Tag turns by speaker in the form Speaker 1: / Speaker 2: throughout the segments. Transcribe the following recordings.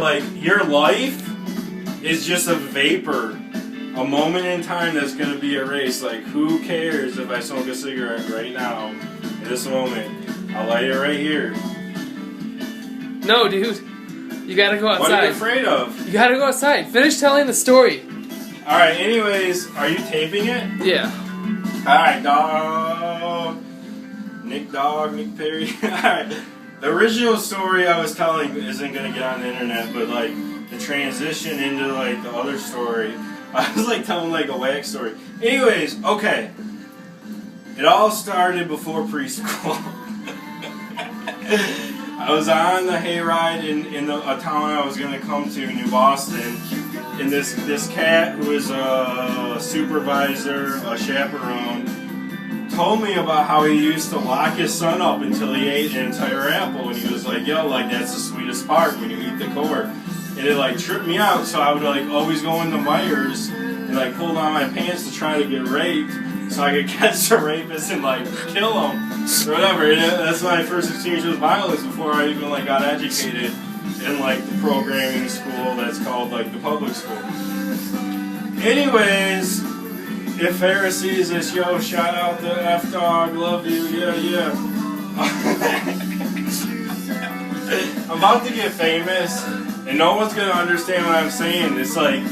Speaker 1: Like, your life is just a vapor. A moment in time that's going to be erased. Like, who cares if I smoke a cigarette right now, in this moment? I'll light it right here.
Speaker 2: No, dude. You gotta go outside.
Speaker 1: What are you afraid of?
Speaker 2: You gotta go outside. Finish telling the story.
Speaker 1: Alright, anyways, are you taping it?
Speaker 2: Yeah.
Speaker 1: Alright, Nick Perry. Alright. The original story I was telling isn't going to get on the internet, but, like, the transition into, like, the other story, I was, like, telling, like, a whack story. Anyways, okay. It all started before preschool. I was on the hayride in a town I was going to come to, New Boston, and this cat who is a supervisor, a chaperone, told me about how he used to lock his son up until he ate an entire apple, and he was like, yo, like, that's the sweetest part when you eat the core. And it, like, tripped me out, so I would, like, always go into Meijer's and, like, pull down my pants to try to get raped so I could catch the rapist and, like, kill him or whatever. And that's my first experience with violence before I even, like, got educated in, like, the programming school that's called, like, the public school. Anyways, if Pharisees is, yo, shout out to F-Dog, love you, yeah. I'm about to get famous, and no one's going to understand what I'm saying. It's like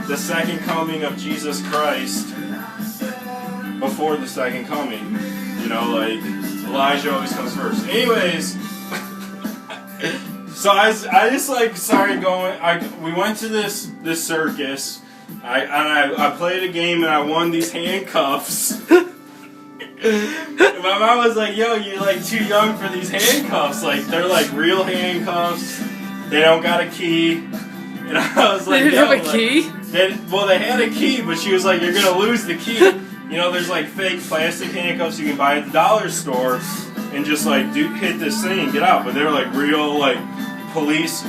Speaker 1: the second coming of Jesus Christ before the second coming. You know, like, Elijah always comes first. Anyways, so I just, like, started going, we went to this circus. I played a game and I won these handcuffs. My mom was like, yo, you're like too young for these handcuffs. Like, they're like real handcuffs. They don't got a key. And I was like,
Speaker 2: they didn't have a key?
Speaker 1: They had a key, but she was like, you're going to lose the key. You know, there's like fake plastic handcuffs you can buy at the dollar store and just like hit this thing and get out. But they're like real, like, police.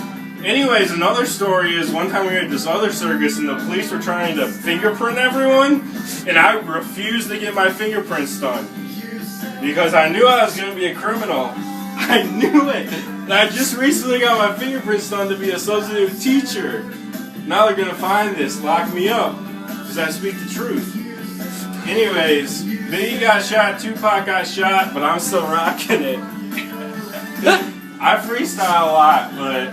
Speaker 1: Anyways, another story is one time we were at this other circus and the police were trying to fingerprint everyone, and I refused to get my fingerprints done because I knew I was going to be a criminal. I knew it. And I just recently got my fingerprints done to be a substitute teacher. Now they're going to find this, lock me up, because I speak the truth. Anyways, Biggie got shot, Tupac got shot, but I'm still rocking it. I freestyle a lot, but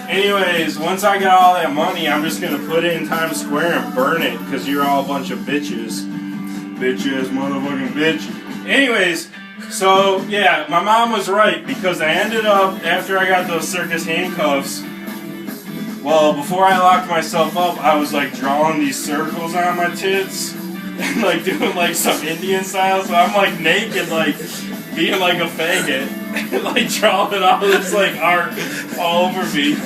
Speaker 1: anyways, once I got all that money, I'm just going to put it in Times Square and burn it, because you're all a bunch of bitches. Bitches, motherfucking bitch. Anyways, so, yeah, my mom was right, because I ended up, after I got those circus handcuffs, well, before I locked myself up, I was, like, drawing these circles on my tits, and, like, doing, like, some Indian style, so I'm, like, naked, like, being, like, a faggot, and, like, drawing all this, like, art all over me.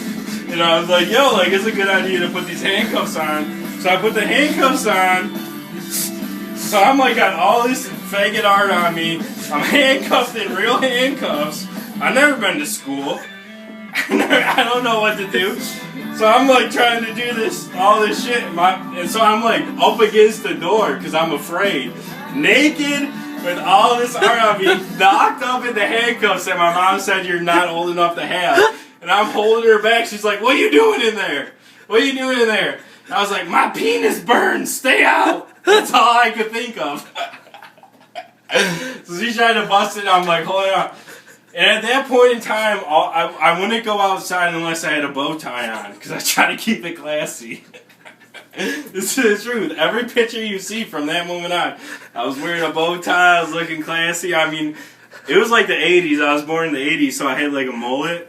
Speaker 1: And I was like, yo, like, it's a good idea to put these handcuffs on. So I put the handcuffs on. So I'm, like, got all this faggot art on me. I'm handcuffed in real handcuffs. I've never been to school. I don't know what to do. So I'm, like, trying to do all this shit. And so I'm, like, up against the door because I'm afraid. Naked with all this art on me, knocked up in the handcuffs that my mom said you're not old enough to have. And I'm holding her back. She's like, what are you doing in there? What are you doing in there? And I was like, my penis burns. Stay out. That's all I could think of. So she tried to bust it. I'm like, hold on. And at that point in time, I wouldn't go outside unless I had a bow tie on. Because I try to keep it classy. This is the truth. Every picture you see from that moment on, I was wearing a bow tie. I was looking classy. I mean, it was like the 80s. I was born in the 80s, so I had like a mullet.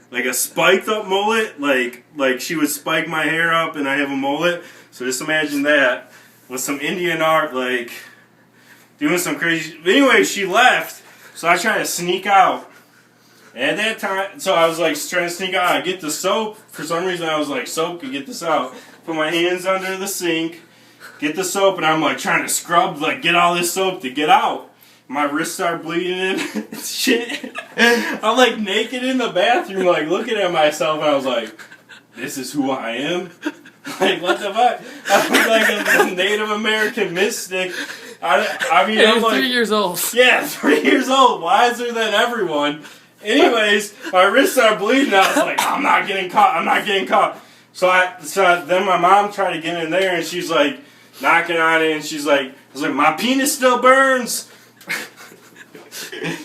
Speaker 1: Like a spiked up mullet, like she would spike my hair up and I have a mullet. So just imagine that with some Indian art, like doing some crazy. But anyway, she left, so I tried to sneak out. And at that time, so I was like trying to sneak out. I get the soap. For some reason, I was like, soap could get this out. Put my hands under the sink, get the soap, and I'm like trying to scrub, like get all this soap to get out. My wrists start bleeding and shit. I'm like naked in the bathroom, like looking at myself, and I was like, this is who I am? Like, what the fuck? I was like a Native American mystic. I mean, I'm like
Speaker 2: 3 years old.
Speaker 1: Yeah, 3 years old, wiser than everyone. Anyways, my wrists are bleeding. I was like, I'm not getting caught. I'm not getting caught. So then my mom tried to get in there, and she's like knocking on it, and she's like, I was like, my penis still burns.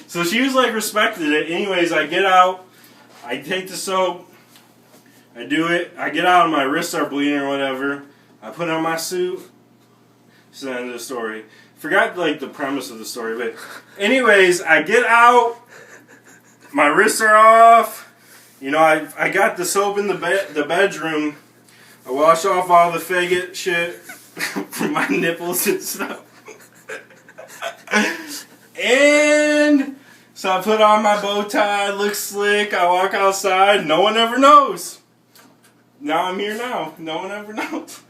Speaker 1: So she was like respected it. Anyways, I get out, I take the soap, I do it, I get out and my wrists are bleeding or whatever. I put on my suit. It's the end of the story. Forgot like the premise of the story, but anyways, I get out, my wrists are off. You know, I got the soap in the bedroom. I wash off all the faggot shit from my nipples and stuff. And so I put on my bow tie, look slick, I walk outside, no one ever knows. Now I'm here now, no one ever knows.